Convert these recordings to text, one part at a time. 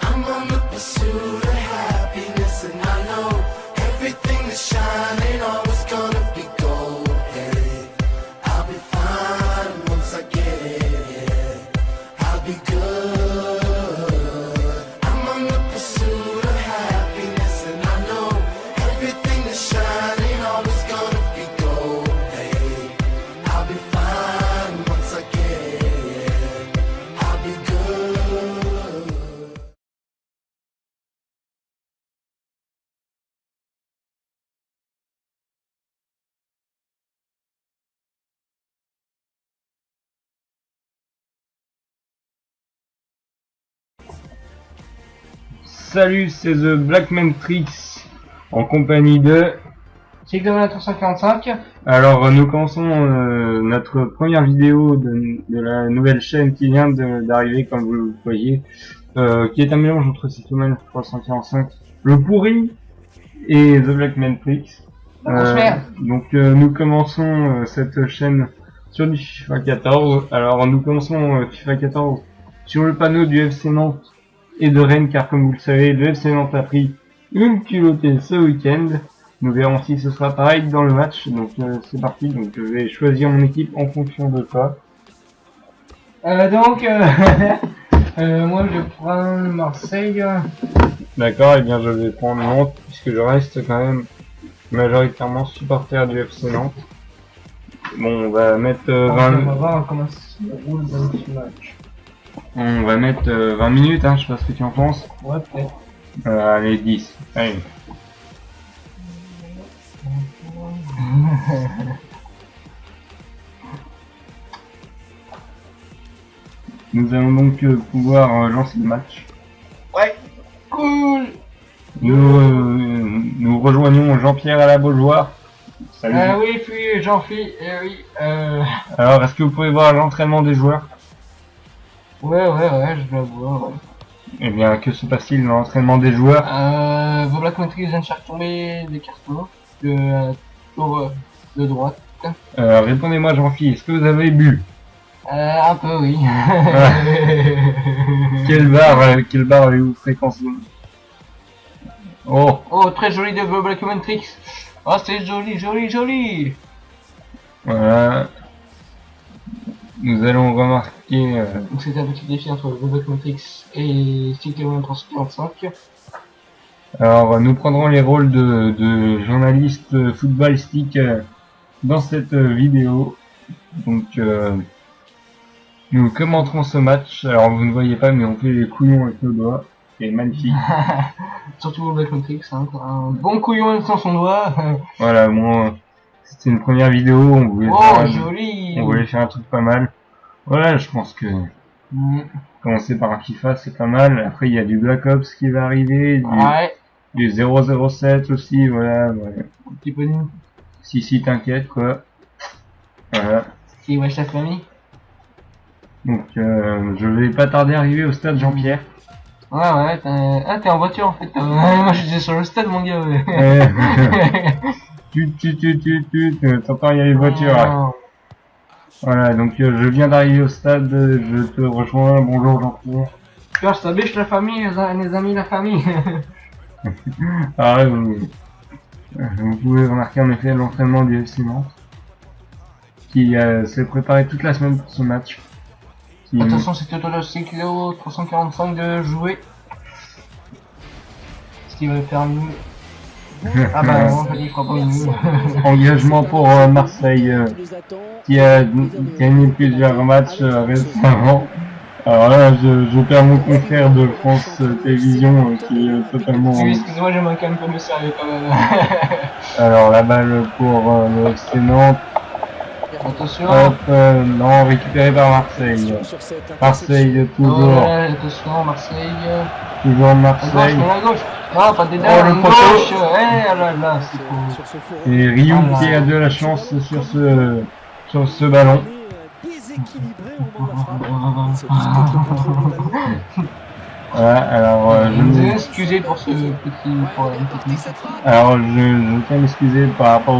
I'm on the pursuit of happiness, and I know everything that's shining always gonna be gold. Hey, I'll be fine once I get it. Yeah, I'll be good. I'm on the pursuit of happiness, and I know everything that's shining always gonna be gold. Hey, I'll be fine once I get it. Yeah, I'll be good. Salut, c'est The Black Matrix en compagnie de... Sigdom 345. Alors nous commençons notre première vidéo de la nouvelle chaîne qui vient d'arriver, comme vous le voyez, qui est un mélange entre Sigdom 345, le pourri, et The Black Matrix. Donc nous commençons cette chaîne sur du FIFA 14. Alors nous commençons FIFA 14 sur le panneau du FC Nantes et de Rennes, car comme vous le savez, le FC Nantes a pris une culottée ce week-end. Nous verrons si ce sera pareil dans le match. Donc c'est parti, donc je vais choisir mon équipe en fonction de ça. Moi je prends Marseille. D'accord, et bien je vais prendre Nantes, puisque je reste quand même majoritairement supporter du FC Nantes. Bon, on va mettre On va voir comment ça se roule dans ce match. On va mettre 20 minutes, hein, je sais pas ce que tu en penses. Ouais, peut-être. Allez, 10. Allez. Nous allons donc pouvoir lancer le match. Ouais, cool. Nous rejoignons Jean-Pierre à la Beaujoire. Salut. Oui, puis Jean-Philippe, oui. Alors, est-ce que vous pouvez voir l'entraînement des joueurs? Ouais, je le vois, ouais. Eh bien, que se passe-t-il dans l'entraînement des joueurs? The Black Matrix vient de faire tomber des cartons de tour de droite. Répondez-moi, Jean-Philippe, est-ce que vous avez bu? Un peu, oui. Quel bar avez-vous fréquenté? Oh, Très joli de The Black Matrix. Oh, c'est joli. voilà. Nous allons remarquer... Donc c'est un petit défi entre The Black Matrix et Sigdom 345. Alors, nous prendrons les rôles de journalistes footballistiques dans cette vidéo. Donc, nous commenterons ce match. Alors, vous ne voyez pas, mais on fait les couillons avec nos doigts. C'est magnifique. Surtout The Black Matrix, hein, un bon couillon sans son doigt. Voilà, moi, c'était une première vidéo. On voulait faire un truc pas mal. Voilà, je pense que commencer par un FIFA, c'est pas mal. Après, il y a du Black Ops qui va arriver. Du 007 aussi, voilà. Un petit peu nul. Si, t'inquiète, quoi. Voilà. Si, wesh la famille. Donc, je vais pas tarder à arriver au stade Jean-Pierre. Ouais, t'es en voiture en fait. Moi j'étais sur le stade, mon gars. T'entends, il y a les voitures. Là. Voilà, donc je viens d'arriver au stade, je te rejoins. Bonjour Jean-Pierre. Pierre, ça biche la famille, les amis, la famille. Alors, vous pouvez remarquer en effet l'entraînement du FC Nantes, qui s'est préparé toute la semaine pour ce match. Attention, c'était au 6 kg 345 de jouer. Ce qui va faire mieux. Ah bah non, il fera pas mieux. Engagement pour Marseille, qui a gagné plusieurs matchs récemment. Alors là, je perds mon confrère de France Télévisions qui est totalement... Oui, excusez-moi, j'ai manqué un peu de sérieux quand même. Alors la balle pour le FC Nantes. Attention. Hop, non, récupéré par Marseille. Marseille toujours. Ouais, attention, Marseille. Toujours Marseille. À gauche. Non, pas des dames, Oh, le gauche. Là, c'est cool. Et Ryu qui a de la chance sur ce ballon. Voilà, alors je me excusez pour ce petit problème technique. Alors je tiens à m'excuser par rapport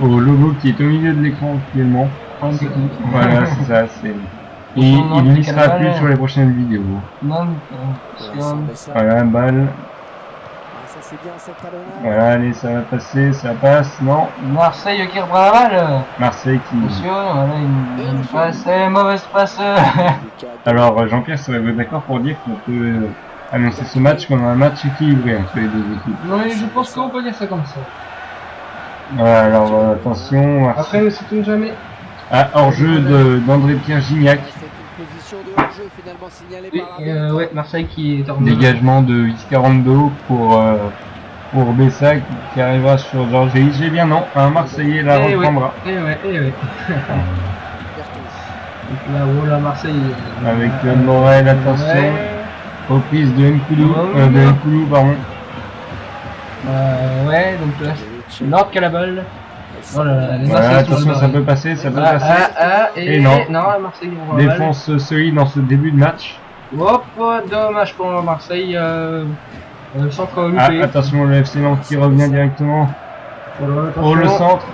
au logo qui est au milieu de l'écran actuellement. Voilà, c'est ça, Et il n'y sera plus sur les prochaines vidéos. Non, Voilà, balle. Ça c'est bien cette talonnade. Voilà, allez, ça va passer, ça passe, non. Marseille qui reprend la balle. Marseille qui... Attention, voilà une passe, mauvaise passe. Alors, Jean-Pierre serait d'accord pour dire qu'on peut annoncer ce match comme un match équilibré entre les deux équipes. Non mais je pense qu'on peut dire ça comme ça. Voilà, alors attention. Après, ne s'étonne jamais. Ah, hors-jeu d'André-Pierre Gignac. C'est une position de hors-jeu finalement signalée Et, par l'arbitre. ouais, Marseille qui est en Dégagement de Viscarando pour Bessa qui arrivera sur Georges J'ai bien non, un Marseillais la Eh reprendra. Eh ouais. Donc là, oh là, Marseille. Avec Morel, attention. Ouais. Reprise de Nkoulou, pardon. Ouais, donc là, c'est Nord qui a la balle. Oh là là, les Voilà, Marseillais sont attention, dans ça le peut passer, ça peut barrage. passer. Et Et non. non, Marseille on va la balle. Défense solide dans ce début de match. Hop, dommage pour Marseille. Centre Ah, loupé. attention, le FC Nantes qui revient directement. Oh, le centre.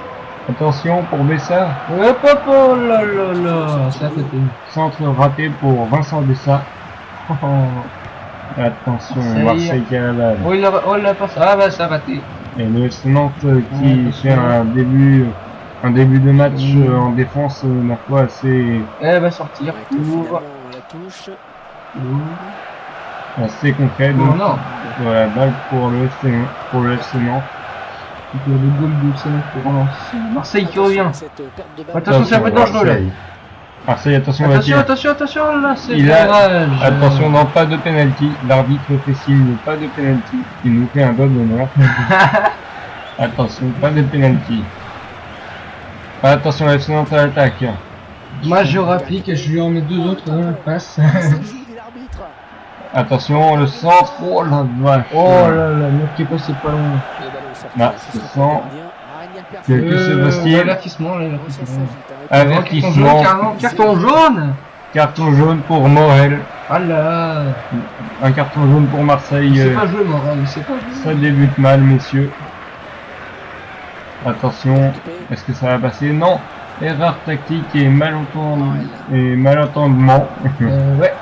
Attention pour Bessa. Hop, oh là là là, c'est à côté. Centre raté pour Vincent Bessa. Attention, Marseille qui a la balle. Oh la passe. Ah bah ça a raté. Et le FC Nantes qui fait un début de match en défense, ma foi, assez Elle va sortir. Ouvre. La touche. assez concret. Oh Donc, non. voilà, balle pour le FC Nantes. Donc, le goal de Sénat pour relancer. Marseille qui revient. Cette perte de balle. Attention, c'est un peu dangereux là. Marseille, attention, va tirer. Attention, là, c'est Il a- dommage. Attention, non, pas de penalty. L'arbitre fait signe, pas de penalty. Il nous fait un doigt d'honneur. Attention, pas de penalty. Attention, le FC Nantes à l'attaque. Moi, je rapplique et je lui en mets deux autres dans la passe. C'est le jeu de l'arbitre. Attention, le centre. Oh la vache. Oh là là, le mec qui est passé pas loin. Le ballon est sorti. Là, C'est ce son sent. gardien. Ah, il n'y a personne. Que se passe-t-il? L'avertissement, Ça l'avertissement. s'agite avec- Avertissement. Carton jaune. Carton jaune pour Morel. Ah là. Un carton jaune pour Marseille. Il sait pas jouer, Morel, il sait pas Ça jouer. débute mal, messieurs. Attention, est-ce que ça va passer? Non. Erreur tactique et malentendement. Ouais.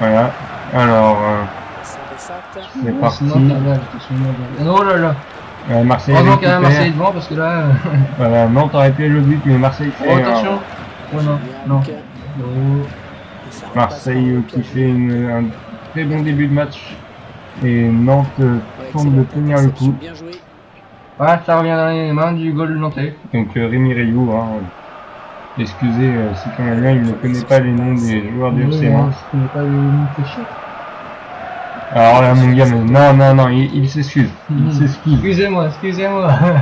Voilà. Alors, Sans des sacs. c'est parti. Sinon, t'as mal, attention, Morel. Oh là là. Marseille Heureusement qu'il y a un récupère. Marseille devant parce que là. Voilà, Nantes aurait pu le but, mais Marseille fait Oh, attention. Oh non, non. Oh. Marseille qui fait un très bon début de match. Et Nantes tente de tenir le coup. Bien joué. Ouais, ça revient dans les mains du goal nantais. Donc Rémi Rayou, hein, excusez si quand même il ne connaît pas les noms des joueurs du FC Nantes. Je connais pas le nom de chier. Alors là mon gars, mais non, il s'excuse. Il s'excuse. Excusez-moi.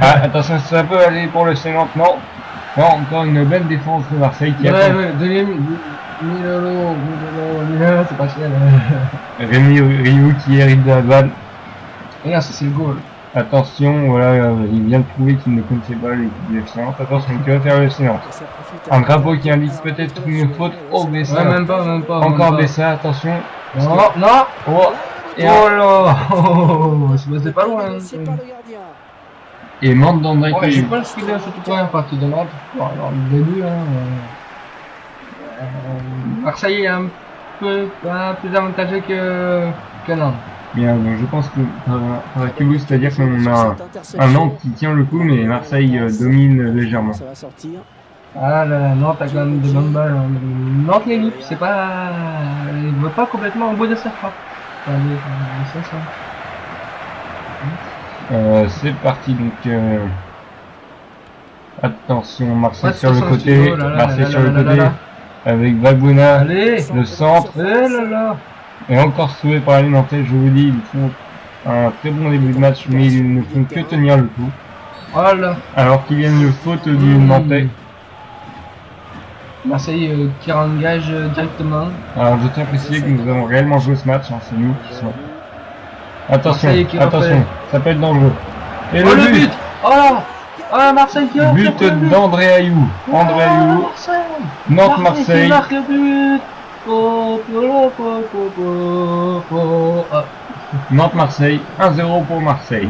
Ah, attention, ça peut aller pour le FC Nantes, non. Non, encore une belle défense de Marseille qui attend. Ouais, donnez-moi. Milolo, c'est pas cher. Rémi Rayou qui hérite de la balle. Regarde, ça c'est le goal. Attention, voilà, il vient de prouver qu'il ne connaissait pas l'équipe du FC Nantes. Attention, que va faire le FC Nantes? Ça profite. Un drapeau qui indique peut-être une faute. Oh, Bessa. Ouais, même pas. Encore Bessa, attention. Non. Oh, et, Oh là. C'était pas loin. C'est pas le gardien. et Mande d'André Ouais, je suis qui... pas le speeder sur toute première partie de match. Bon, alors, le début, Marseille est un peu plus avantagé que Nantes. Bien, donc je pense que par équilibre, c'est-à-dire qu'on a un Nantes qui tient le coup, mais Marseille domine légèrement. Ça va sortir. Ah là, Nantes a quand même des bonnes balles. Hein. Nantes les loupe, c'est pas. Il va pas complètement au bout de sa frappe. Enfin, C'est parti, donc... Attention, Marseille Ouais, sur le attention, côté, oh là là Marseille là sur là le là côté, là là. avec Valbuena, Allez. le centre, Eh là là. et encore sauvé par les Nantais, je vous dis, ils font un très bon début de match, mais ils ne font que tenir le coup. Voilà. Alors qu'il y a une faute du Nantais. Marseille qui engage directement. Alors je tiens à préciser que nous avons réellement joué ce match, hein, c'est nous qui sommes. Attention, Marseille qui attention, refait. ça peut être dangereux. Et Oh le but. Oh là. Ah Marseille qui marque But le but. d'André Ayou. André Ayou, Marseille. Nantes-Marseille. Qui marque le but. Ah. Nantes-Marseille, 1-0 pour Marseille.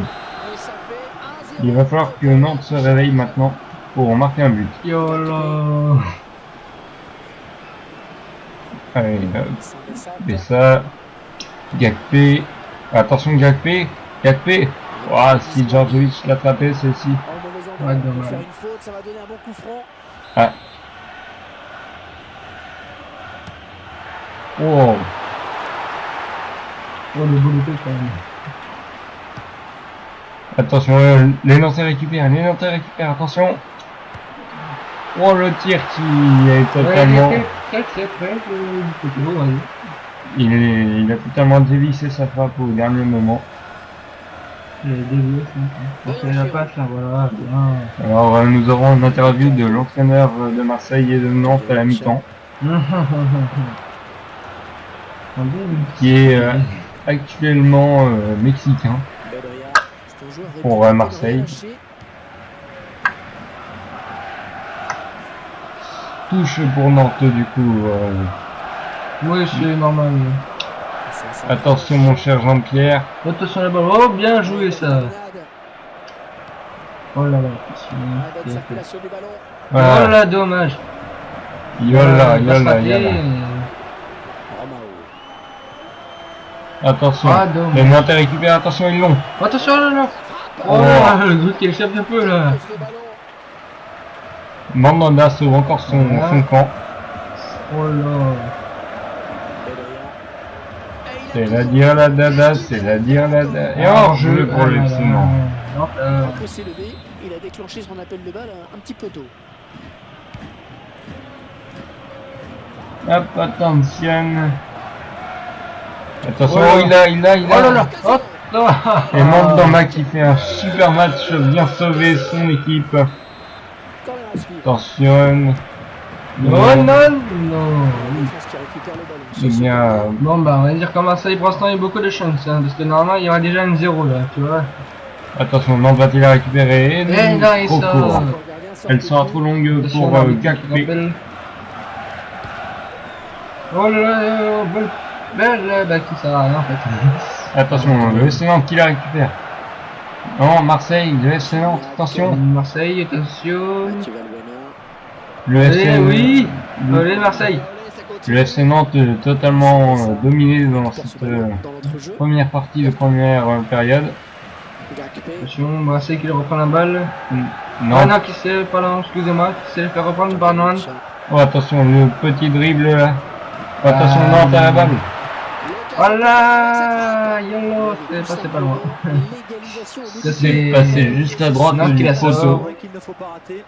Et ça fait 1-0. Il va falloir que Nantes se réveille maintenant pour marquer un but. Yo là. Allez, Sans des sacs. et ça. Gakpé. Attention Gakpé. Gakpé. Ouah, si Djordjevic l'attrapait, celle-ci. En mauvais endroit, Ouais, il peut dommage. faire une faute, ça va donner un bon coup franc. Oh. Oh, le beau loupé quand même. Attention, les Nantais récupèrent, attention. Oh, le tir qui est totalement... Ouais, très près du côté. Oh, ouais. Il a totalement dévissé sa frappe au dernier moment. Il est dévié, ça. On fait la passe, là, voilà. Bien. Alors, nous aurons une interview de l'entraîneur de Marseille et de Nantes à la mi-temps, qui est actuellement mexicain. Bedria, c'est un joueur Pour, réputé de Marseille. relâcher. Touche pour Nantes, du coup. Oui, c'est normal. Ça Attention, mon cher Jean-Pierre. Attention la balle. Oh, bien joué ça. Oh là là. Ah, bonne circulation du ballon. Oh Voilà. là, dommage. Yola, Il va se yola, rater. yola. Romao. Attention. Ah, dommage. Les Nantais récupèrent, attention, ils l'ont. Attention là là. Oh, Oh. le doute qui échappe un peu là. Pose le ballon. Mandanda sauve encore son camp. Oh là. Bedria. Et il a C'est tout la son- dire la dada, c'est la dire la dada. Et hors jeu pour le Sinon. Non, Un peu s'élever, il a déclenché son appel de balle un petit peu tôt. Hop, attention. Attention, Oh. il a. Oh là là. Hop là. Et Mandanda qui fait un super match, vient sauver son équipe. Corner à suivre. Attention. Non, non, non. La défense qui récupère le ballon. Eh bien, Bon bah on va dire qu'en Marseille pour l'instant il y a beaucoup de chance hein, parce que normalement il y aura déjà une 0 là, tu vois. attention, Nantes va-t-il la récupérer? Eh non, il Trop sort. court. Le gardien sort Elle du sera coup. trop longue Attention, pour l'arbitre qui Gakpé. rappelle. Oh là là, belle balle qui sert à rien en fait. Attention, le FC Nantes qui la récupère. Non, Marseille, le FC Nantes, attention. Marseille, attention. Mathieu Valbuena. Le FC, Eh oui. Allez Marseille. le FC Nantes totalement dominé dans Perd ce cette ballon dans notre jeu. première partie de première période. Gakpé. Attention, Marseille qui reprend la balle. Non, Ah non, qui sait, pardon, excusez-moi, qui sait le faire reprendre par Nantes. oh, attention, le petit dribble là. Attention, Nantes à la balle. Oh là, YOLO, c'est passé pas loin. L'égalisation au bout Ça, du c'est- C'est passé juste à droite Nantes qui du la sort. poteau. qu'il ne faut pas rater.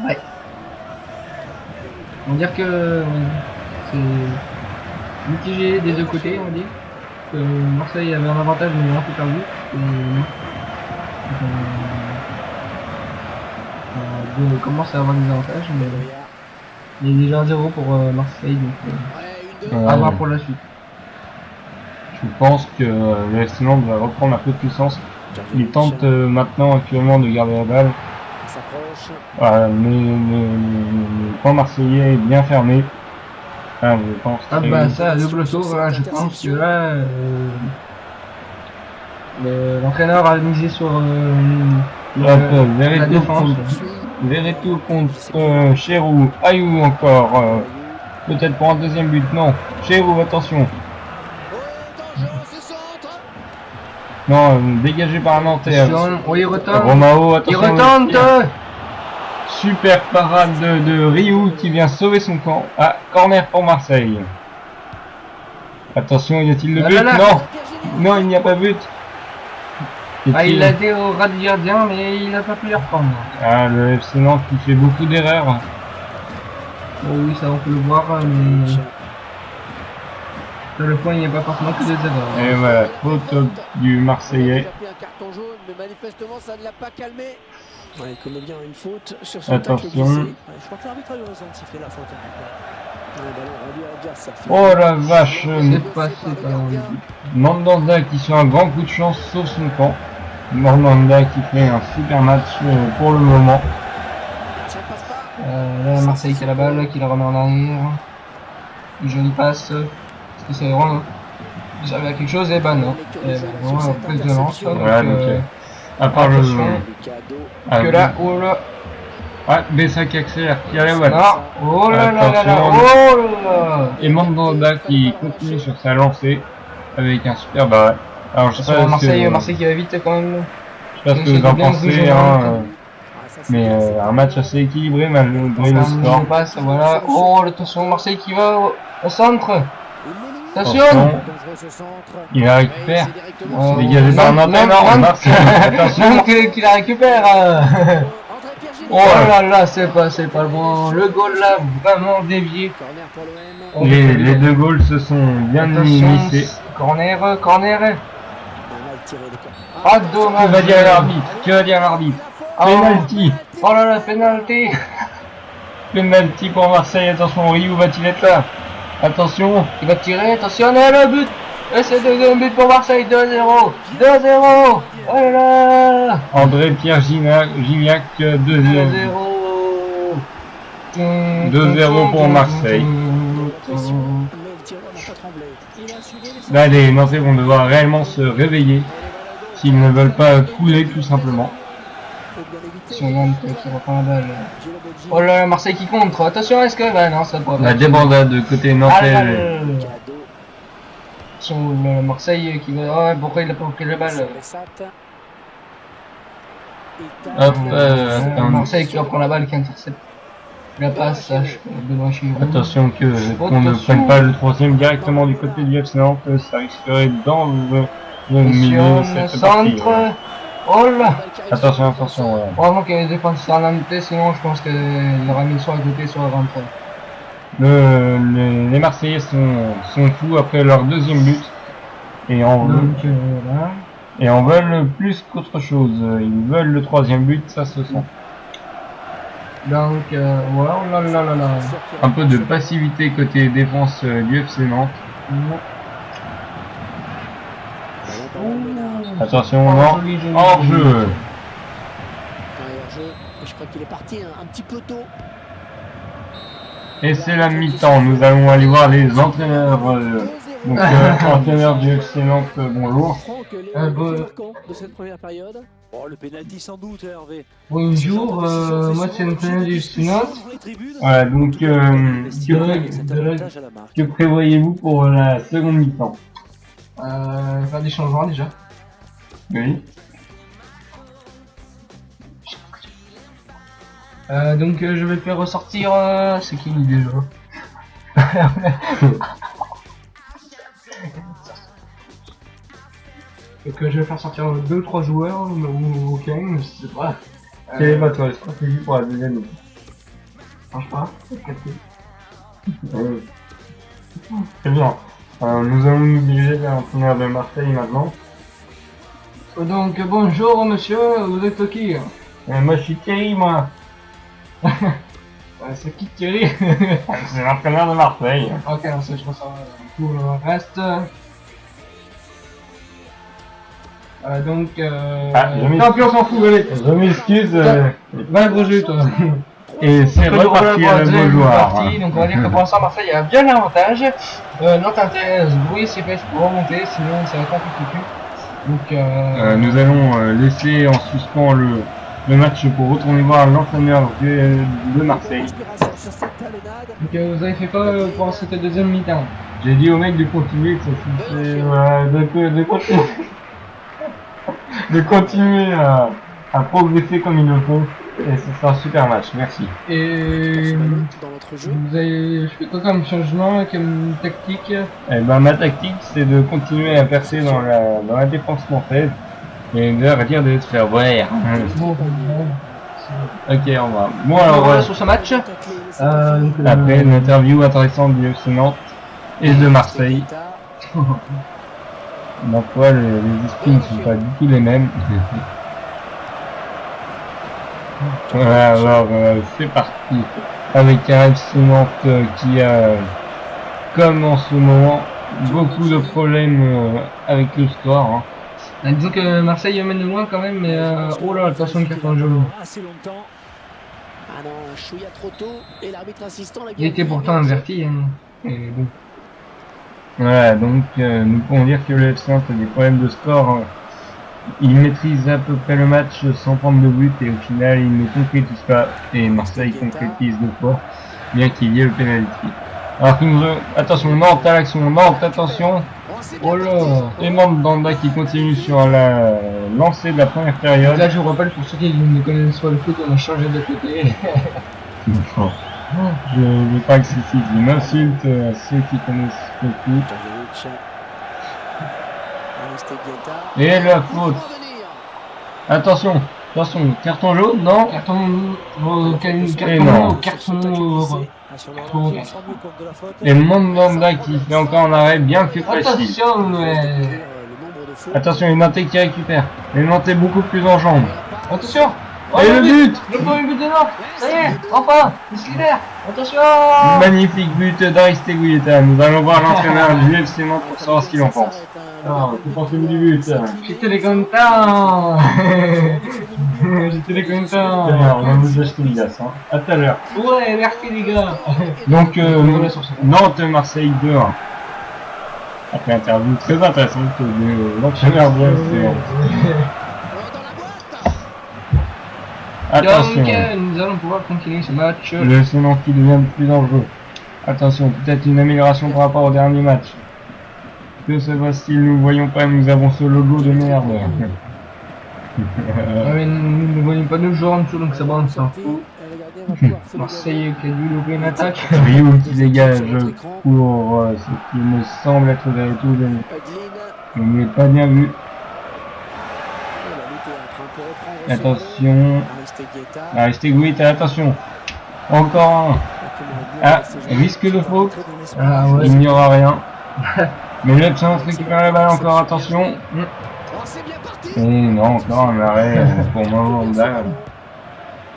Ouais. On va dire que c'est mitigé des deux côtés, on va dire. Que Marseille avait un avantage mais Nantes a perdu. Et Nantes commence à avoir des avantages, mais il y a déjà un 0 pour Marseille, donc Ouais, une de Ouais. à voir pour la suite. Je pense que le FC Nantes va reprendre un peu de puissance. Il tente maintenant actuellement de garder la balle. Il s'approche. Voilà, mais le camp marseillais est bien fermé. Ah, je pense. Ah que- bah ça, double tour, là, je pense que là, l'entraîneur a misé sur Hop, la Verretou défense. contre, Verretou contre Cherou. Ayou encore. Peut-être pour un deuxième but. Non. Cherou, attention. Oh, dangereux ce centre. Non, dégagé par un Nantais. Attention, oh, il retente. Romao, Il attention. retente. Super parade de Ryu qui vient sauver son camp. Ah, corner pour Marseille. Attention, y a-t-il le Ah but? là là. Non. Non, il n'y a pas but. Ah, Est-il- il l'a dit au ras du gardien, mais il n'a pas pu le reprendre. Ah, le FC Nantes qui fait beaucoup d'erreurs. Oh oui, ça on peut le voir, mais sur le point il n'y a pas forcément que des erreurs. Et voilà, faute du Marseillais. Il a pris un carton jaune, mais manifestement ça ne l'a pas calmé. Ouais, il commet bien une faute sur son Attention. tacle glissé. Ouais, je crois que l'arbitre a eu raison de siffler la faute. Le ballon rendu à l'adversaire. Oh la vache, C'est passé par le but. Mandanda qui sur un grand coup de chance sauve son camp. Mandanda qui fait un super match pour le moment. Ça ne passe pas. Là, Marseille qui a la balle, qui la remet en arrière. Une jolie passe. Est-ce que c'est vraiment servi à quelque chose? Eh ben non. Eh ben non, prise de lance. Donc, Voilà, donc, à part le... attention. Le cadeau. ah, Que là, oh là. Ah, Bessa qui accélère, qui a la voile. Non. Oh là là là là. Attention. Oh là là. Et Mandanda qui continue sur sa lancée avec un super barré. Alors je sais pas Marseille qui va vite quand même. je sais pas ce que vous en pensez, hein, mais un match assez équilibré malgré le score. Passe, voilà. Oh, attention, Marseille qui va au centre. Attention. Il la récupère. Oh, Dégagé par un entraîneur. Marseille. Attention. Qu'il la récupère. Oh là là, c'est pas le bon. Le goal là, vraiment dévié. Les deux goals se sont bien initiés. Corner. Ah, dommage. Que va dire l'arbitre? Que va dire l'arbitre? Penalty. Oh là là, penalty. Penalty pour Marseille. Attention, Henry, où va-t-il être là? Attention. Il va tirer, attention, et le but. Et c'est le deuxième but pour Marseille, 2-0. 2-0. Oh là là. André-Pierre Gignac, deuxième. 2-0. 2-0 pour Marseille. Là, les Nantais vont devoir réellement se réveiller s'ils ne veulent pas couler tout simplement. Sur Nantes qui reprend la balle. Oh là là, Marseille qui contre. Attention, est-ce que... Bah non, ça pourrait pas. La débandade de côté nantais. Attention, Marseille qui va... Oh, pourquoi il a pas pris la balle? Hop, Marseille qui reprend la balle, qui intercepte la passe devant Giroud. attention qu'on ne prenne pas le troisième directement du côté du FC Nantes, ça risquerait d'envenimer cette partie. Centre. Oh là. Attention, ouais. Heureusement qu'il y a des défenseurs nantais, sinon je pense qu'il aurait mis soit à côté, soit à rentrée. Les Marseillais sont fous après leur deuxième but et en veulent plus qu'autre chose. Ils veulent le troisième but, ça se sent. Donc voilà, oh là là là là. Un peu de passivité côté défense du FC Nantes. Attention, non. Hors-jeu. Je crois qu'il est parti un petit peu tôt. Et c'est la mi-temps. Nous allons aller voir les entraîneurs. Donc, entraîneur du FC Nantes, bonjour. De cette première période. Oh, le pénalty sans doute, Hervé. Bonjour, moi c'est l'entraîneur du FC Nantes. Voilà, donc, que prévoyez-vous pour la seconde mi-temps? Faire des changements déjà. Oui. Donc je vais faire ressortir... c'est qui déjà? Donc je vais faire sortir 2 ou 3 joueurs, ou 15, je sais pas. Quelle est votre stratégie pour la deuxième mi-temps? Marche pas. Très bien. Nous allons nous diriger vers l'entraîneur de Marseille maintenant. Donc bonjour monsieur, vous êtes qui? Moi je suis Thierry, moi. C'est qui Thierry? C'est l'entraîneur de Marseille. Ok, je pense ça pour le reste. Donc tant pis, on s'en fout, allez. Je m'excuse. Va le jeu toi. Et c'est reparti à la beaujoire. Donc on va dire que pour l'instant Marseille a bien l'avantage. Nantes intéresse, brouiller ses pêches pour remonter, sinon ça va être compliqué. Donc nous allons laisser en suspens le match pour retourner voir l'entraîneur de Marseille. Donc vous avez fait quoi pour cette deuxième mi-temps? J'ai dit au mec de continuer, de continuer à progresser comme il le faut. Et ce sera un super match, merci. Et vous avez fait quoi comme changement, comme tactique? Eh ben ma tactique c'est de continuer à percer dans la défense nantaise et de dire de se faire voir. Ok, on va. Bon alors sur ce match. Après une interview intéressante du FC Nantes et de Marseille. Ma foi, les esprits ne sont pas du tout les mêmes. Voilà, alors c'est parti avec un FC Nantes qui a, comme en ce moment, beaucoup de problèmes avec le score. Hein. Disons que Marseille mène de loin quand même, mais oh là, attention le carton jaune. Assez longtemps. Ah non, un chouïa trop tôt et l'arbitre insistant. Il était pourtant averti. Hein. Et bon. Voilà, donc nous pouvons dire que le FC Nantes a des problèmes de score il maîtrise à peu près le match sans prendre de but et au final il ne concrétise pas et Marseille concrétise deux fois, bien qu'il y ait le penalty. Alors que attention, Nantes à l'action, Nantes, attention. Oh là, et Mandanda qui continue sur la lancée de la première période. Là, je vous rappelle, pour ceux qui ne connaissent pas le foot, on a changé de côté. Je veux pas que ceci m'insulte à ceux qui connaissent le foot. Et la faute. Attention, attention, carton jaune, non? Et Mandanda qui fait encore un arrêt bien que facile. Attention, les Nantais qui récupèrent. Les Nantais beaucoup plus en jambes. Attention. Et le but! Le premier but de Nantes. Ça y est, enfin, il se libère. Attention. Magnifique but d'Aristeguieta. Nous allons voir l'entraîneur du FC Nantes pour savoir ce qu'il en pense. Alors, que pensez-vous du but? J'étais les contents. J'étais les contents. On va vous acheter une glace, hein. À tout à l'heure. Ouais, merci les gars. Donc, Nantes-Marseille 2-1. Après interview très intéressante de l'entraîneur du FC Nantes. Attention. Donc, nous allons pouvoir continuer ce match. Le FC Nantes qui devient de plus dangereux. Attention, peut-être une amélioration par rapport au dernier match. Que se passe-t-il? Nous ne voyons pas, nous avons ce logo de merde. Mais nous ne voyons pas de joueurs en dessous, donc ça va, on s'en fout. Marseille qui a dû louper une attaque. Rio qui dégage pour ce qui me semble être des retours de... On n'est pas bien vu. Attention. Aristeguieta, attention. Encore un. Ah, risque de faute. Ah ouais. Il n'y aura rien. Mais le Champs récupère la balle encore, attention. Et non, encore un arrêt pour Mandanda.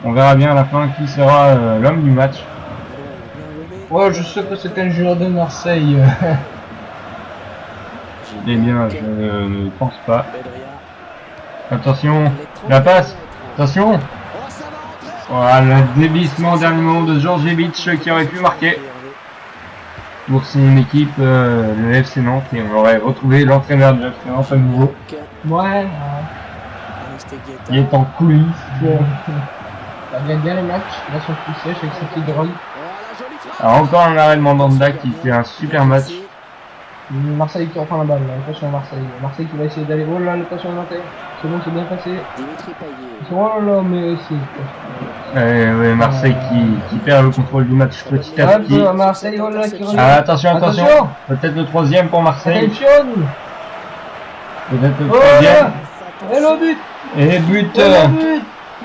On verra bien à la fin qui sera l'homme du match. Ouais, je sais que c'est un joueur de Marseille. Eh bien, je ne pense pas. Attention, la passe. Attention. Voilà, le dévissement au dernier moment de Djordjevic qui aurait pu marquer pour son équipe, le FC Nantes, et on aurait retrouvé l'entraîneur de FC Nantes à nouveau. Ouais. Il est en coulisses. Ça gagne bien les matchs, là sont plus sèches avec cette petite drogue. Alors encore un arrêt de Mandanda qui fait un super match. Marseille qui reprend la balle, là. Attention à Marseille. Marseille qui va essayer d'aller. Oh là, attention à Nantais. C'est bon, c'est bien passé. Oh là, mais c'est. Ouais, Marseille qui perd le contrôle du match petit à petit. Marseille, oh là, qui revient. Ah, attention, attention. Peut-être le troisième pour Marseille. Attention. Peut-être le Oh troisième. là. Et le but. Et but.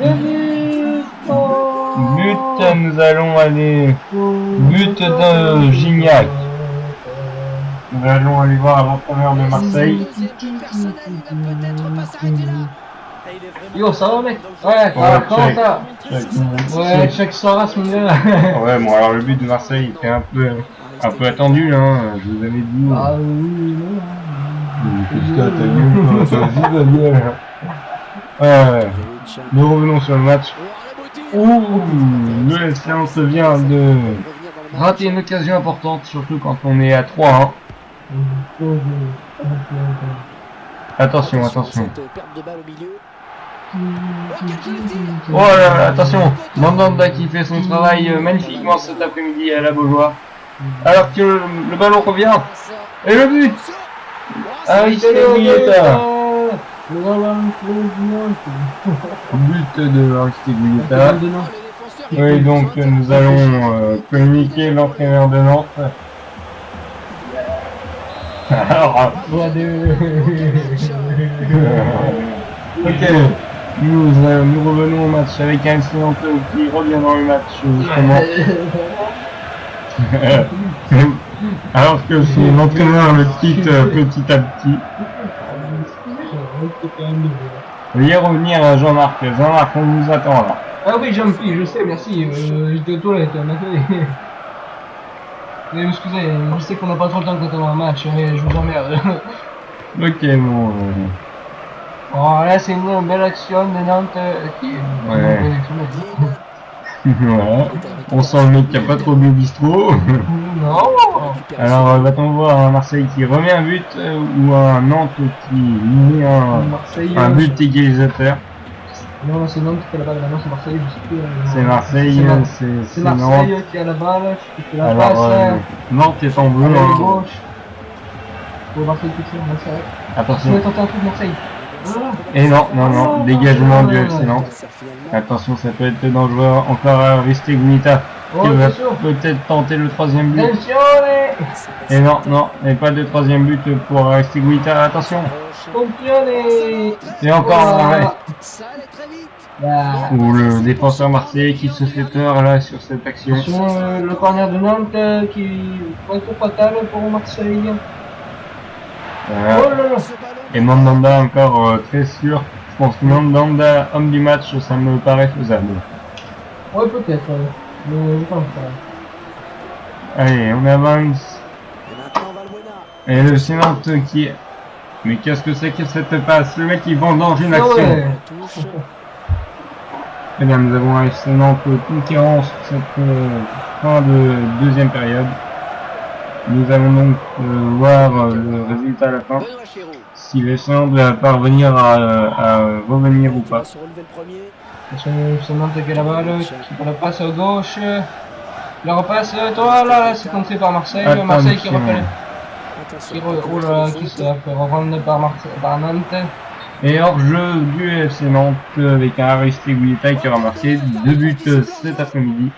Le but. Oh. But, nous allons aller. But de Gignac. Nous allons aller voir l'entraîneur de Marseille. Yo, ça va mec? Ouais, comment ça? Ouais, check ça race mon gars. Ouais, bon alors le but de Marseille était un peu attendu hein, je vous avais dit. Ah oui, non. Ouais. Nous revenons sur le match. Ouh, le FC Nantes vient de rater une occasion importante, surtout quand on est à 3-1. Attention, attention. Oh là là, attention. Mandanda qui fait son travail magnifiquement cet après-midi à la Beaujoire. Alors que le ballon revient. Et le but. Aristeguieta. But de Aristeguieta. Oui, donc nous allons communiquer l'entraîneur de Nantes. Alors, ok, nous revenons au match avec un FC Nantes qui revient dans le match justement. Alors que son entraîneur le quitte petit à petit. Veuillez revenir à Jean-Marc. Jean-Marc, on vous attend là. Ah oui, Jean-Pierre, je sais, merci. J'étais aux toilettes, mais excusez, je sais qu'on n'a pas trop le temps quand on a un match, mais je vous emmerde. Ok, bon. Oh, là, c'est une belle action de Nantes qui est Ouais. Voilà. On sent le mec qui a pas trop bu au bistrot. Non. Alors va-t-on voir un Marseille qui remet un but ou un Nantes qui met Marseille. un but égalisateur? Non, c'est Nantes qui a la balle. Non, c'est Marseille. Je sais plus. C'est Marseille, C'est c'est Marseille Nantes. qui a la balle. Qui fait la Alors passe. Nantes est en bleu. Allez, Hein. gauche. Pour Marseille qui tire. Marseille. On Attention. va tenter un coup de Marseille. Et non, dégagement du FC Nantes. Attention, ça peut être dangereux. Encore Aristeguieta Oh, qui va attention. peut-être tenter le troisième but. Attention. Et non, et pas de troisième but pour Aristeguieta. Attention. Attention. Et encore un arrêt. Ça allait très vite. Là. Ou le défenseur marseillais qui se fait peur là sur cette action. Attention, le corner de Nantes qui va être fatal pour Marseille. Voilà. Oh là là. Ce ballon. Et Mandanda encore très sûr. Je pense que Mandanda, homme du match, ça me paraît faisable. Ouais, peut-être. Mais je pense pas. Allez, on avance. Et maintenant Valbuena. Et le FC Nantes qui est... Mais qu'est-ce que c'est que cette passe? Le mec il vendange une action. Ouais. La touche. Eh bien, nous avons un FC Nantes conquérant sur cette fin de deuxième période. Nous allons donc voir le résultat à la fin. Benoît Chéreau. Si le FC Nantes va parvenir à revenir ou Qui va pas. se relever le premier. Attention, c'est Nantes qui a la balle, qui prend la passe à gauche. La repasse, voilà, c'est contré par Marseille. Attention. Marseille qui repelle. Attention. Oh là, qui se fait revendre par Nantes. Et hors jeu du FC Nantes avec un Aristeguieta qui aura marqué 2 buts cet après-midi.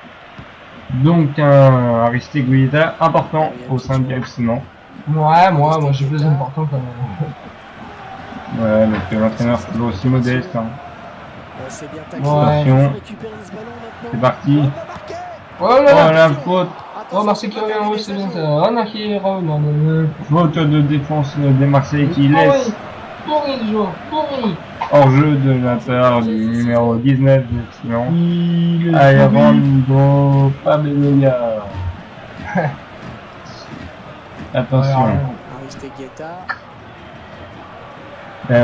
Donc un Aristeguieta important au sein du FC Nantes. Ouais, moi j'ai plus important quand même. Ouais, donc l'entraîneur c'est toujours aussi modeste. Hein. C'est bien taqué. Ouais. Attention, Récupérer ce ballon maintenant. c'est parti. Oh Oh là là. la faute, Oh, Marseille qui revient, oui, c'est bien ça. Oh, Nakiro, non, non, faute de défense des Marseillais qui laisse Pourri le joueur, pourri. hors jeu de la part du numéro 19 du FC Nantes. Il est pourri. Alejandro Pabeloya. Attention. Aristeguieta.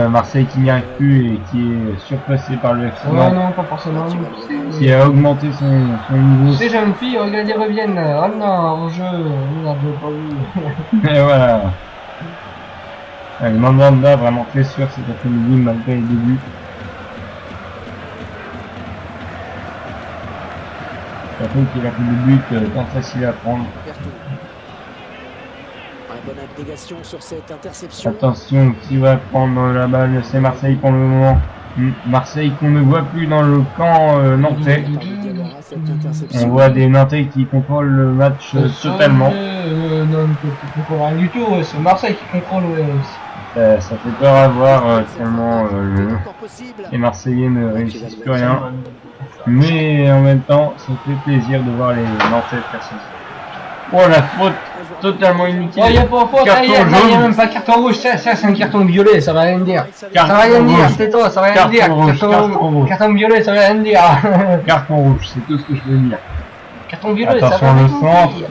Marseille qui n'y arrive plus et qui est surpassé par le FC Ouais, Nantes, non, pas forcément. qui a augmenté son niveau. Ces jeunes filles, regardez, reviennent. Oh non, en jeu, merde, j'ai pas vu. Et voilà. Mandanda vraiment très sûr cet après-midi malgré les débuts. Surtout qu'il a fait des buts pas faciles à prendre. Berthaud. Ouais, bonne abnégation sur cette interception. Attention, qui va prendre la balle? C'est Marseille pour le moment. Marseille qu'on ne voit plus dans le camp nantais. Cette interception. On voit des Nantais qui contrôlent le match totalement. Non, tu comprends rien du tout, c'est Marseille qui contrôle, ouais. Ça fait peur à voir tellement Encore possible. les Marseillais ne réussissent plus rien. Mais en même temps, ça fait plaisir de voir les Nantais faire ça. Oh la faute totalement inutile. Oh, y a pas faute, Carton y a jaune. même pas carton rouge, ça c'est un carton violet, ça va rien dire. Carton Ça va rien dire, rouge. c'est toi, ça va rien Carton dire. rouge, carton rouge. Carton violet, ça va rien dire. Carton rouge, c'est tout ce que je veux dire. Carton violet, ça Attention, va le rien centre. dire.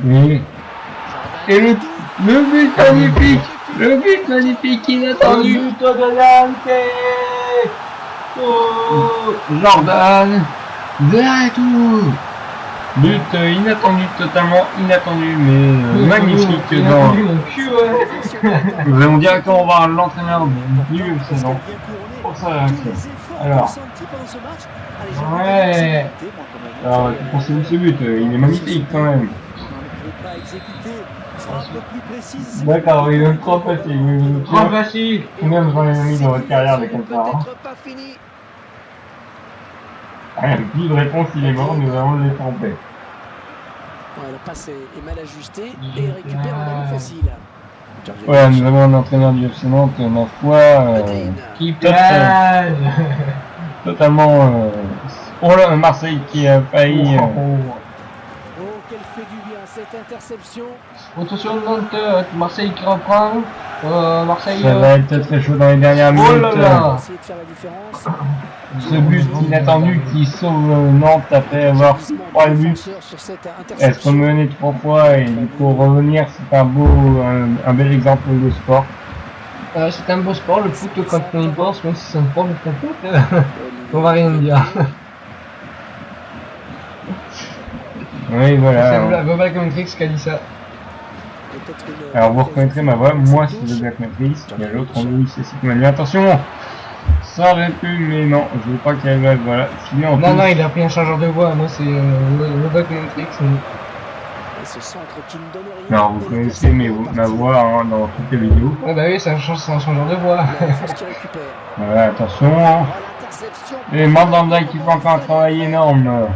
Oui. Et le but magnifique, le but magnifique inattendu. But de Nantes. Oh. Jordan Verretou. But inattendu, totalement inattendu, mais magnifique Il a dans... entendu mon cul, ouais. Nous allons directement voir l'entraîneur du FC Nantes. Pour sa réaction. Alors. Ouais. Alors, tu pensais de ce but, il est magnifique quand même. D'accord, il est trop facile. Trop facile. Même j'en ai mis dans votre carrière de comme ça. Hein. Ah, le plus de réponse, il est mort, nous allons le laisser en paix. Ouais, la passe est mal ajustée et il récupère un ballon facile. Ouais, nous avons un entraîneur du FC Nantes, ma foi, Qui Top, plage. totalement... Oh là, Marseille qui a failli... Oh, qu'elle fait du bien cette interception. Attention Nantes, Marseille qui reprend. Marseille. Ça va être très chaud dans les dernières minutes. Oh là là. On va essayer de faire la différence. Ce but inattendu qui sauve Nantes après avoir pris 3 buts. Sur cette Être interception. mené 3 fois et du coup revenir, c'est un bel exemple de sport. C'est un beau sport, le foot quand on y pense, même si c'est un sport de foot, on va rien dire. Oui, C'est voilà. le Black Matrix qui a dit ça. Alors vous reconnaîtrez ma voix, moi c'est le Black Matrix, il y a l'autre en Louis, c'est Sigmania. Attention, ça aurait pu, mais non, je veux pas qu'elle va, voilà, filer en Non, touche. non, il a pris un changeur de voix. Moi, c'est le Black Matrix. Alors vous connaissez ma voix hein, dans toutes les vidéos. Ah bah oui, c'est un changeur de voix. Voilà, attention. Et Mandanda qui fait encore un travail énorme.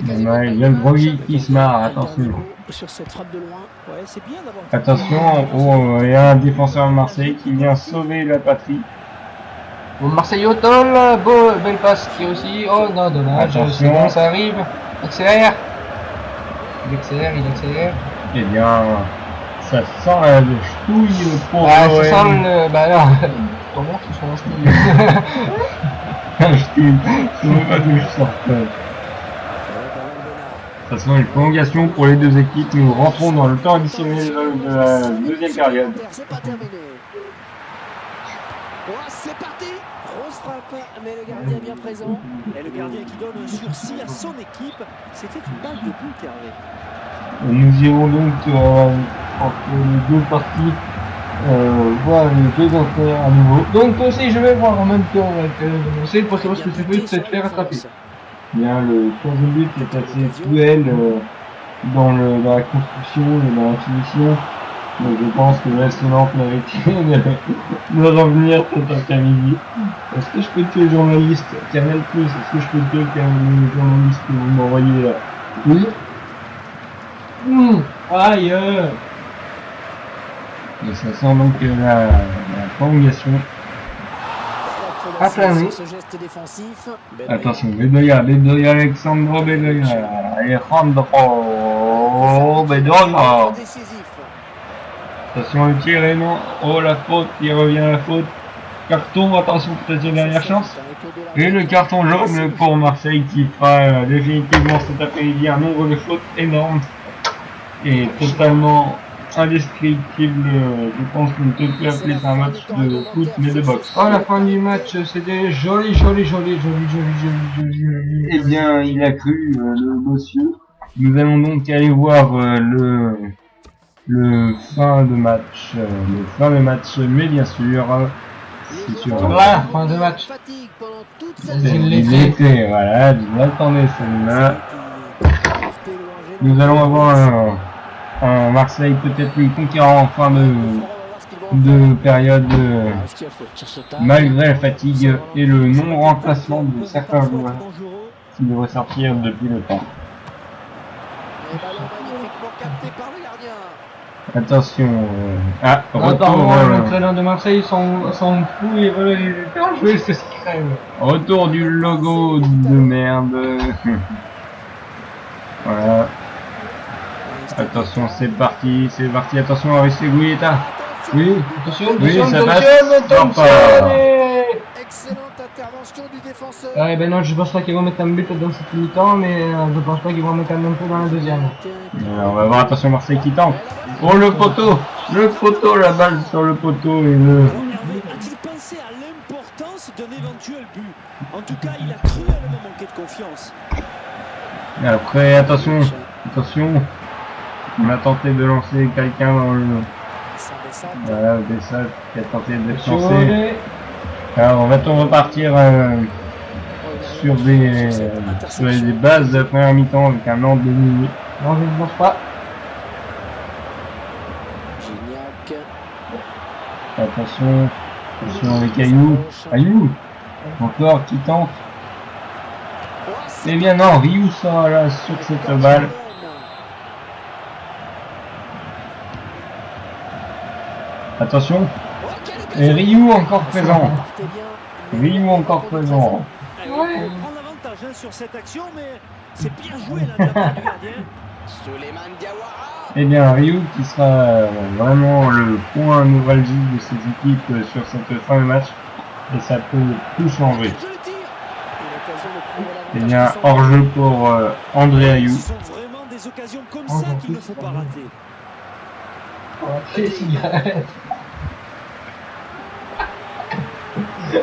Il y a le Brogy qui se marre, attention. Sur cette frappe de loin. Ouais, c'est bien d'avoir. Attention, oh, il y a un défenseur de Marseille qui vient sauver la patrie. Bon, Marseille au tol, beau, belle passe qui aussi. Oh non, dommage, Attention. c'est bon, ça arrive. Accélère. Il accélère. Eh bien, ça sent la ch'touille pour Ah, l'OM. ça sent le. Bah non, ton mère qui sont Je sais même pas d'où je sors. Ça sent une prolongation pour les deux équipes. Nous rentrons dans le temps additionnel de la deuxième période. C'est pas terminé. Oh, c'est parti. Grosse frappe, mais le gardien est bien présent. Et le gardien qui donne un sursis à son équipe, c'était une balle de but, Hervé. Nous irons donc entre les deux parties voir les deux entraîneurs à nouveau. Donc aussi, je vais voir en même temps que c'est pour savoir ce que c'est fait de se faire rattraper. Bien, le 15e but est assez cruel dans la construction et dans la finition. Donc je pense que l'AS Nantes méritait de revenir cet après-midi. Est-ce que je peux tuer le journaliste Canal+, est-ce que je peux tuer le journaliste que vous m'envoyez là? Oui. Aïe. Et ça sent donc la prolongation. À plein nez. Ce geste défensif. Attention, Bedoya, Alexandro Bedoya, Décisif. Attention le tir et non, oh la faute, il revient à la faute. Carton, attention peut-être une dernière chance. Et le carton jaune pour Marseille qui fera définitivement cet après-midi un nombre de fautes énorme et totalement indescriptible. Je pense qu'on ne peut plus appeler ça un match de foot mais de boxe. Oh, la fin du match, c'était joli. Eh bien, il a cru, le monsieur. Nous allons donc aller voir le fin de match, mais bien sûr, c'est sur Voilà, fin de match. Fatigue pendant toute C'est cette une l'été, voilà, attendez celle-là. Nous allons avoir un Marseille peut-être plus conquérant en fin de période, malgré la fatigue et le non-remplacement de certains joueurs qui devraient sortir depuis le temps. Le ballon magnifiquement capté par le gardien. Attention, retour, Attends, l'entraîneur de Marseille s'en fout et voilà, il faire jouer ce qu'il crève. retour du logo de merde. Voilà, attention, c'est parti, attention, Aristide Gouilleta. Oui, Attention, ça passe. Excellente intervention du défenseur. Ouais, ben non, je pense pas qu'ils vont mettre un but dans cette mi-temps, mais je pense pas qu'ils vont mettre un non plus dans la deuxième. Alors, on va voir, attention, Marseille qui tente. Oh, le poteau, la balle sur le poteau et le... Alors, Hervé, a-t-il pensé à l'importance d'un éventuel but? En tout cas, il a cruellement manqué de confiance. Et après, attention, on a tenté de lancer quelqu'un dans le... Voilà, Bessat qui a tenté d'être lancé. Alors, on va repartir sur des bases de la première mi-temps avec un an de minutes. Non, je ne pense pas. Gignac. Attention avec Ayou. Encore qui tente. Eh bien non, Ryu sera là sur cette balle. Attention. Et Ryu encore présent. Il prend l'avantage sur cette action, mais c'est bien joué là de la part du gardien. Souleymane Diawara. Eh bien, Ryu qui sera vraiment le point névralgique de ces équipes sur cette fin de match. Et ça peut tout changer. Eh bien, hors-jeu pour André Ayou. Ce sont vraiment des occasions comme ça qu'il ne faut pas rater. Quelle cigarette.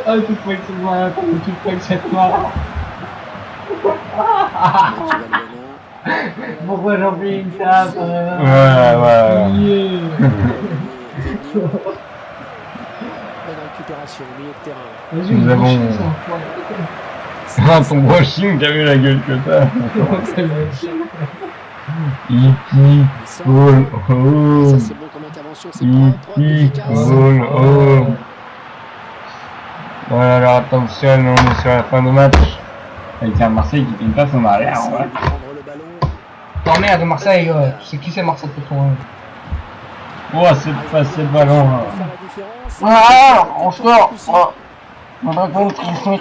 Ah, tu crois que c'est moi, tu crois que c'est moi. Pourquoi j'en fais une tape Ouais. Bonne récupération au milieu de terrain. Vas-y, Nous on avons- brushing, ça. Ah, ton brushing, t'as vu la gueule que t'as. Hippie, oh, oh. Ça c'est bon comme intervention, c'est propre, Hippie, efficace. oh. Voilà, alors attention, on est sur la fin de match. Avec un Marseille qui fait une passe en arrière, Essaye ouais. de prendre le ballon. T'emmerdes Marseille, ouais. Tu sais qui c'est Marseille de toute façon. Oh, c'est passé le ballon, là. Faire la différence. Ah, on sort. On va contre oh.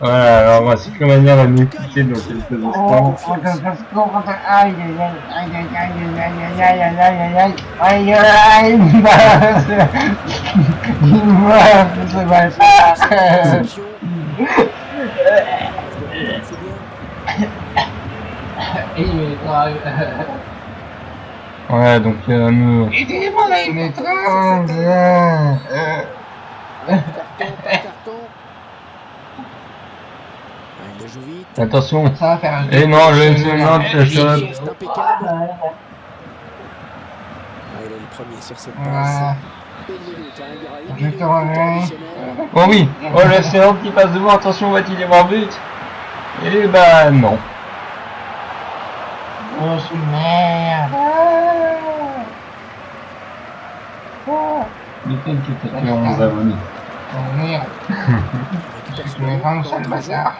Voilà, alors on va Cyclomania va nous quitter dans quelques instants. Réception. C'est bien. Ouais, donc nous... Carton. Il le joue vite. Attention. Ça va faire un Et non, le excellent shot. C'est impeccable. Il est le premier sur cette passe. Belle minute, hein, il y aura une Je minute te reviens. additionnelle. Oh oui, oh l'excellent qui passe devant, attention, va-t-il y avoir but? Et bah non. Oh, c'est une merde. Lequel qui était fait 11 abonnés? Oh merde. Tu m'es vraiment sale bâtard.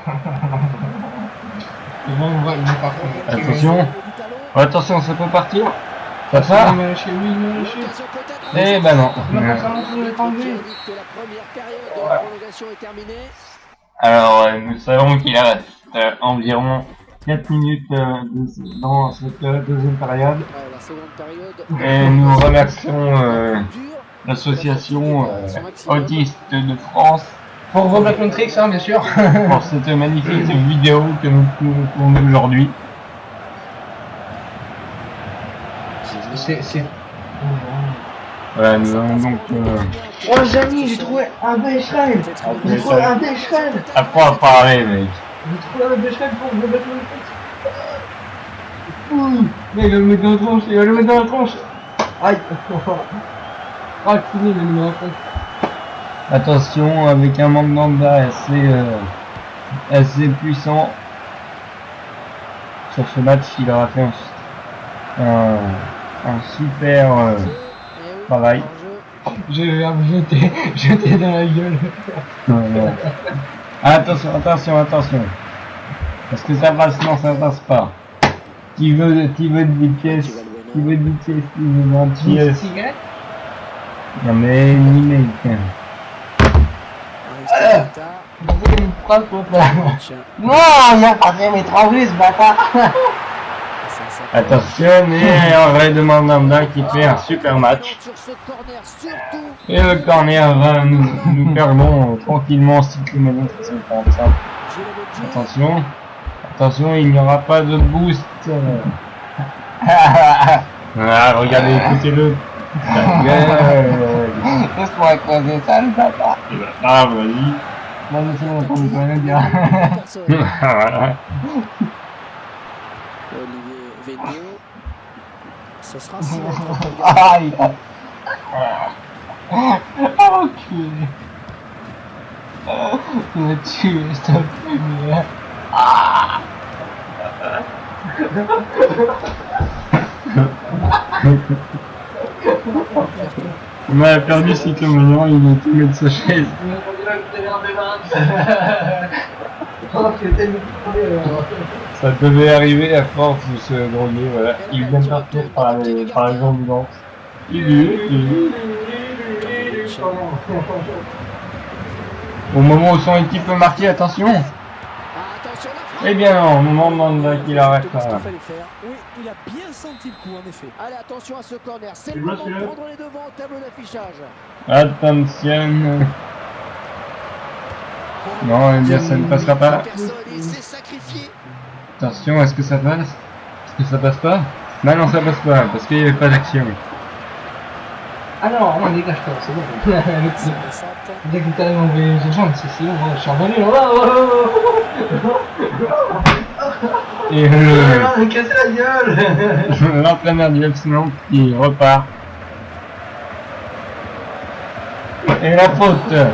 C'est bon, on voit, il est pas fait. Attention, oh, attention, ça peut partir. Ça Ça part? il m'a lâché, oui, il m'a lâché. L'occasion peut-être. Eh bah non. On a pas ça, on l'a tendu. Qui indique que la première période de la prolongation est terminée. Alors, nous savons qu'il reste environ 4 minutes dans cette deuxième période. Ouais, la seconde période. Et nous remercions Dur. l'association Autiste de France Pour Roblox Matrix, hein, bien sûr. pour cette magnifique vidéo que nous tournons aujourd'hui. C'est... Voilà, nous allons donc Oh, Jamy, j'ai trouvé un Becherel. J'ai trouvé un Becherel. apprendre à parler, mec. J'ai trouvé un Becherel pour Roblox Matrix. Mais il va le mettre dans la tronche, il va le mettre dans la tronche. Aïe. Ah, fini, il va le mettre dans la tronche. Attention, avec un Mandanda assez puissant. Sur ce match, il aura fait un super travail. Je vais me jeter dans la gueule. Ouais. Attention. Est-ce que ça passe? Non, ça passe pas. Qui veut 10 pièces? Qui veut 10 pièces? Qui veut 20 pièces? Cigarette. Non mais, ni mec. Non, il a pas fait mes 3 rues, ce bâtard. Attention, et un vrai de Mandanda qui fait un super match. Et le corner va nous perdons tranquillement Cyclomania 345. Attention, il n'y aura pas de boost. Ah, regardez, écoutez-le. Laisse-moi causer ça, le bâtard. Ah, vas-y. Non, mais c'est bon, on peut rien dire. Voilà. Olivier Védio. Ce sera si Aïe. Oh, enculé. Tu m'as tué, je t'en prie, mais... On a perdu Cyclomania, il est tombé de sa chaise. Ça devait arriver à force de se droguer, voilà. Il vient de partir par les ambulances. Au moment où son équipe peut marquer, attention. Eh bien non, au moment de qu'il arrête là. Oui, il a bien senti le coup, en effet. Allez, attention à ce corner. C'est le moment de prendre les devants au tableau d'affichage. Attention. Non, eh bien ça ne passera pas. Personne, il s'est sacrifié. Attention, est-ce que ça passe? Est-ce que ça passe pas? Bah non, ça passe pas, parce qu'il n'y avait pas d'action. Ah non, on dégage-toi, c'est bon. Dès que t'as enlevé les gens, c'est bon, je suis revenu. Et On a cassé la gueule. l'entraîneur du FC Nantes qui repart. Et la faute. Le Marseillais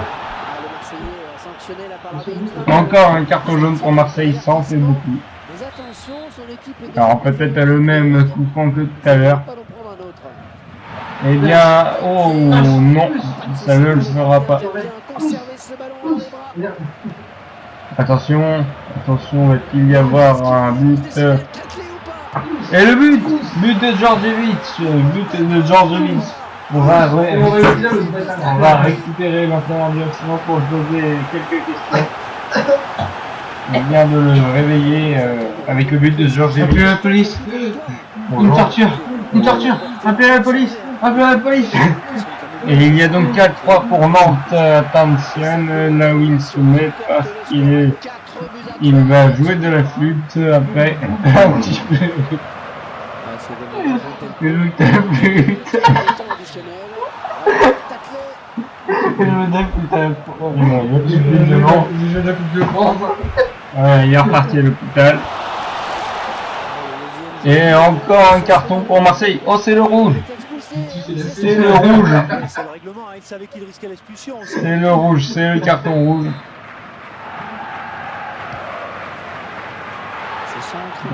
sanctionné là par l'arbitre. Encore un carton jaune pour Marseille, ça en fait beaucoup. Mais attention, son équipe est Alors peut-être le même coup franc que tout à l'heure. pas d'en prendre un autre. Eh bien, oh non, ça ne le fera pas. Bien conserver ce ballon dans les bras. Attention, attention, va-t-il y avoir un but Taclé ou pas? Et le but de Djordjevic. On va récupérer l'entraîneur du FC Nantes pour se poser quelques questions. On vient de le réveiller avec le but de Djordjevic. Appelez la police. Une torture. Appelez la police. Et il y a donc 4-3 pour Nantes. Attention, là où il se met parce il va jouer de la flûte après un petit peu. Le flûte. Du jeu de la Coupe de France. Ouais, il est reparti à l'hôpital. Et encore un carton pour Marseille. Oh, c'est le rouge. C'est le rouge. C'est le règlement, il savait qu'il risquait l'expulsion. C'est le rouge, c'est le carton rouge.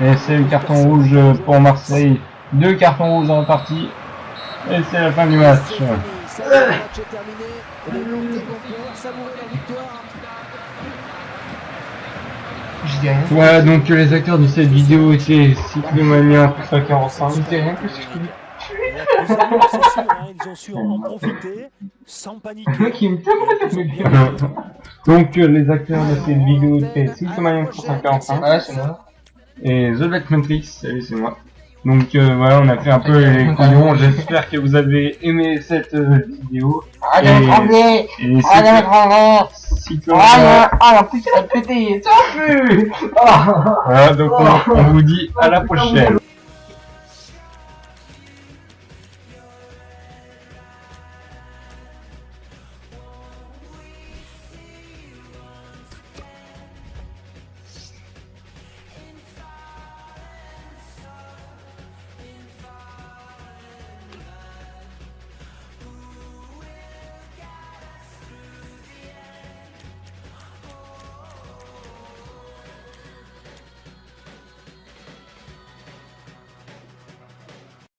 Et c'est le carton rouge pour Marseille. 2 cartons rouges en partie. Et c'est la fin du match. Le match est terminé. Les Nantais vont pouvoir savourer leur victoire. Je dis rien. Voilà, donc les acteurs de cette vidéo étaient Cyclomania plus 45. Je dis rien que ce que Ils ont su en profiter sans paniquer. le mec il me tape. Donc les acteurs de cette vidéo étaient Cyclomania plus 45 Ouais, c'est moi. et The Black Matrix, salut, c'est moi. Donc voilà, on a fait un peu les couillons. J'espère que vous avez aimé cette vidéo. Ah, il va trembler. Et Ah, il va trembler. Cyclomania. Ah, putain, il a pété. T'en plus. Voilà, donc on vous dit à la prochaine.